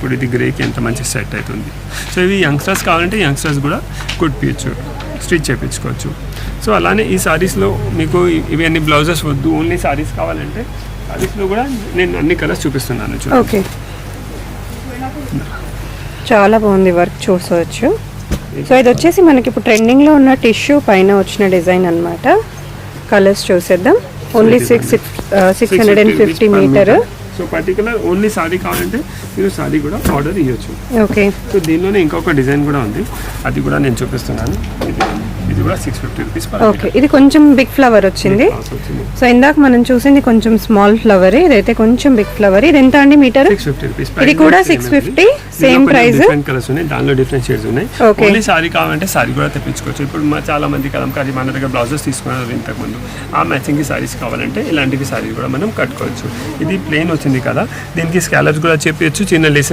ఇప్పుడు ఇది గ్రేకి ఎంత మంచి సెట్ అవుతుంది. సో ఇవి యంగ్స్టర్స్ కావాలంటే యంగ్స్టర్స్ కూడా కుట్టించు, స్టిచ్ చేయించుకోవచ్చు. సో అలానే ఈ సారీస్లో మీకు ఇవన్నీ బ్లౌజెస్ వద్దు, ఓన్లీ సారీస్ కావాలంటే సారీస్లో కూడా నేను అన్ని కలర్స్ చూపిస్తున్నాను. ఓకే, చాలా బాగుంది వర్క్ చూసవచ్చు. సో ఇది వచ్చేసి మనకి ఇప్పుడు ట్రెండింగ్లో ఉన్న టిష్యూ పైన వచ్చిన డిజైన్ అన్నమాట. కలర్స్ చూసేద్దాం. Only 650 metre. So particular only sari కావాలంటే మీరు సారీ కూడా ఆర్డర్ ఇవ్వచ్చు. ఓకే, సో దీనిలోనే ఇంకొక డిజైన్ కూడా ఉంది, అది కూడా నేను చూపిస్తున్నాను. ఇది కూడా 650 రూపీస్. ఓకే, ఇది కొంచెం బిగ్ ఫ్లవర్ వచ్చింది. సో ఇందాక మనం చూసింది కొంచెం స్మాల్ ఫ్లవర్, ఇదైతే కొంచెం బిగ్ ఫ్లవర్. ఇది ఎంత అండి మీటర్? 650 రూపీస్. ఇది కూడా 650, సేమ్ ప్రైస్. డిఫరెంట్ కలర్స్ ఉన్నాయి, దానిలో డిఫరెంట్ షేడ్స్ ఉన్నాయి. ఓన్లీ సారీ కావాలంటే సారీ కూడా తెప్పించుకోవచ్చు. ఇప్పుడు చాలా మంది కలంకారీ మన దగ్గర బ్లౌజెస్ తీసుకున్నారు ఇంతకుముందు, ఆ మ్యాచింగ్ సారీస్ కావాలంటే ఇలాంటివి సారీ కూడా మనం కట్టుకోవచ్చు. ఇది ప్లెయిన్ వచ్చింది కదా, దీనికి స్కాలప్స్ కూడా చెప్పచ్చు, చిన్న లేస్